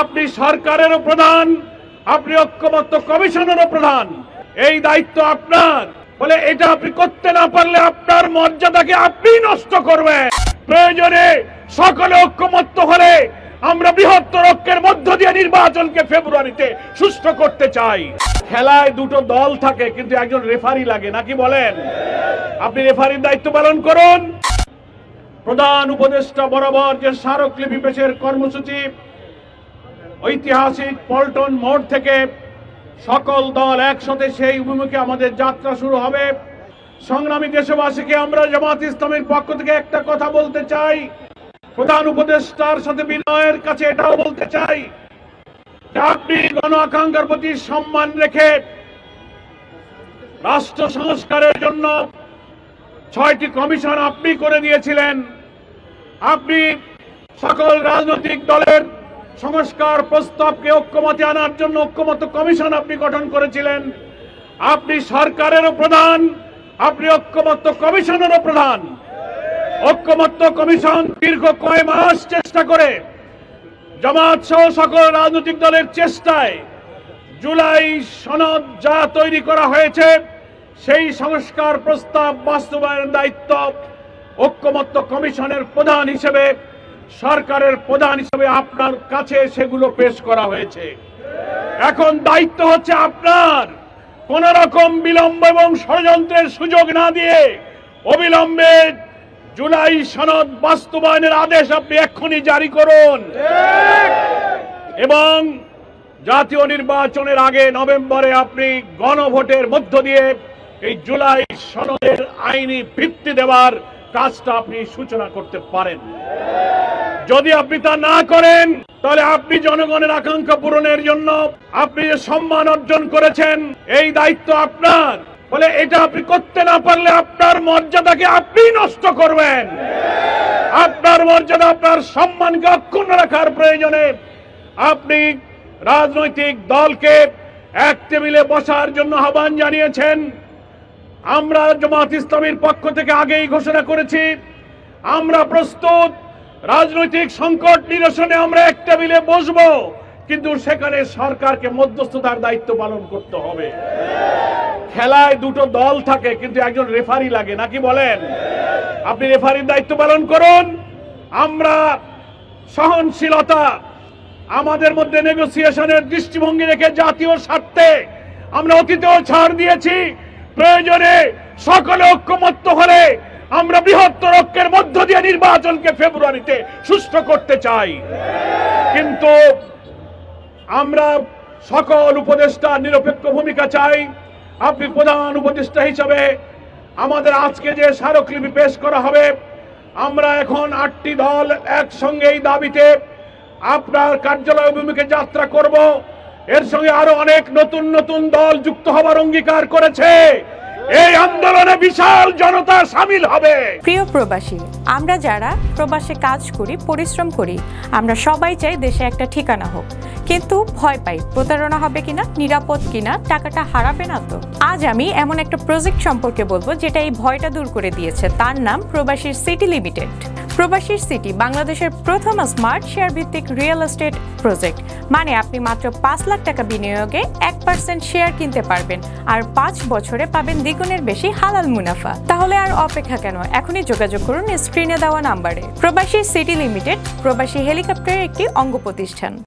আপনি সরকারেরও প্রধান, আপনি ঐক্যমত্য কমিশনেরও প্রধান। এই দায়িত্ব আপনার। বলে এটা আপনি করতে না পারলে আপনার মর্যাদাকে আপনি নষ্ট করবেন। প্রয়োজনে সকলে ঐক্যমত্য হলে আমরা বৃহত্তর ঐক্যের মধ্য দিয়ে নির্বাচনকে ফেব্রুয়ারিতে সুষ্ঠু করতে চাই। খেলায় দুটো দল থাকে, কিন্তু একজন রেফারি লাগে, নাকি বলেন? আপনি রেফারির দায়িত্ব পালন করুন। প্রধান উপদেষ্টা বরাবর যে স্মারকলিপি পেশের কর্মসূচি, ঐতিহাসিক পল্টন মোড় থেকে সকল দল একসাথে সেই অভিমুখে আমাদের যাত্রা শুরু হবে। সংগ্রামী দেশবাসীকে আমরা জামাত ইসলামের পক্ষ থেকে একটা কথা বলতে চাই, প্রধান উপদেষ্টার সাথে বিনয়ের কাছে এটাও বলতে চাই যে আপনি গণ আকাঙ্ক্ষার প্রতি সম্মান রেখে রাষ্ট্র সংস্কারের জন্য 6টি কমিশন আপনি করে দিয়েছিলেন। আপনি সকল রাজনৈতিক দলের সংস্কার প্রস্তাবকে ঐক্যমতে আনার জন্য ঐক্যমত্য কমিশন আপনি গঠন করেছিলেন। আপনি সরকারেরও প্রধান, আপনি ঐক্যমত্য কমিশনেরও প্রধান। ঐক্যমত্য কমিশন দীর্ঘ কয়েক মাস চেষ্টা করে জামাত সহ সকল রাজনৈতিক দলের চেষ্টায় জুলাই সনদ যা তৈরি করা হয়েছে সেই সংস্কার প্রস্তাব বাস্তবায়নের দায়িত্ব ঐক্যমত্য কমিশনের প্রধান হিসেবে, সরকারের প্রধান হিসেবে আপনার কাছে সেগুলো পেশ করা হয়েছে। এখন দায়িত্ব হচ্ছে আপনার কোন রকম বিলম্ব এবং ষড়যন্ত্রের সুযোগ না দিয়ে অবিলম্বে জুলাই সনদ বাস্তবায়নের আদেশ আপনি এক্ষুনি জারি করুন এবং জাতীয় নির্বাচনের আগে নভেম্বরে আপনি গণভোটের মধ্য দিয়ে এই জুলাই সনদের আইনি ভিত্তি দেওয়ার কাজটা আপনি সূচনা করতে পারেন। যদি আপনি তা না করেন তাহলে আপনি জনগণের আকাঙ্ক্ষা পূরণের জন্য আপনি যে সম্মান অর্জন করেছেন এই দায়িত্ব আপনার। বলে এটা আপনি করতে না পারলে আপনার মর্যাদাকে আপনি নষ্ট করবেন। আপনার মর্যাদা, আপনার সম্মানকে অক্ষুণ্ণ রাখার প্রয়োজনে আপনি রাজনৈতিক দলকে এক টেবিলে বসার জন্য আহ্বান জানিয়েছেন। আমরা জামাত ইসলামের পক্ষ থেকে আগেই ঘোষণা করেছি আমরা প্রস্তুত রাজনৈতিক সংকট নিরসনে আমরা এক টেবিলে বসবো, কিন্তু সেখানে সরকারকে মধ্যস্থতার দায়িত্ব পালন করতে হবে। খেলায় দুটো দল থাকে, কিন্তু একজন রেফারি লাগে, নাকি বলেন? আপনি রেফারির দায়িত্ব পালন করুন। আমরা সহনশীলতা, আমাদের মধ্যে নেগোসিয়েশনের দৃষ্টিভঙ্গি রেখে জাতীয় স্বার্থে আমরা অতীতেও ছাড় দিয়েছি। প্রয়োজনে সকলে ঐক্যমত্য হলে আমরা বৃহত্তর ঐক্যের মধ্য দিয়ে নির্বাচনকে ফেব্রুয়ারিতে সুষ্ঠু করতে চাই। কিন্তু আমরা সকল উপদেষ্টা নিরপেক্ষ ভূমিকা চাই। আপনি প্রধান উপদেষ্টা হিসাবে আমাদের আজকে যে স্মারকলিপি পেশ করা হবে, আমরা এখন 8টি দল একসঙ্গে এই দাবিতে আপনার কার্যালয় অভিমুখে যাত্রা করব। এর সঙ্গে আরো অনেক নতুন নতুন দল যুক্ত হবার অঙ্গীকার করেছে। এই আন্দোলনে বিশাল জনতা শামিল হবে। প্রিয় প্রবাসী, আমরা যারা প্রবাসে কাজ করি, পরিশ্রম করি, আমরা সবাই চাই দেশে একটা ঠিকানা হোক, কিন্তু ভয় পাই প্রতারণা হবে কিনা, নিরাপদ কিনা, টাকাটা হারাবে না তো। আজ আমি এমন একটা প্রজেক্ট সম্পর্কে বলবো যেটা এই ভয়টা দূর করে দিয়েছে। তার নাম প্রবাসীর সিটি লিমিটেড। প্রবাসীর সিটি বাংলাদেশের প্রথম স্মার্ট শেয়ার ভিত্তিক রিয়েল এস্টেট প্রজেক্ট। মানে আপনি মাত্র 5 লাখ টাকা বিনিয়োগে 1% শেয়ার কিনতে পারবেন, আর 5 বছরে পাবেন দ্বিগুণের বেশি হালাল মুনাফা। তাহলে আর অপেক্ষা কেন? এখনই যোগাযোগ করুন স্ক্রিনে দেওয়া নাম্বারে। প্রবাসী সিটি লিমিটেড প্রবাসী হেলিকপ্টারের একটি অঙ্গ প্রতিষ্ঠান।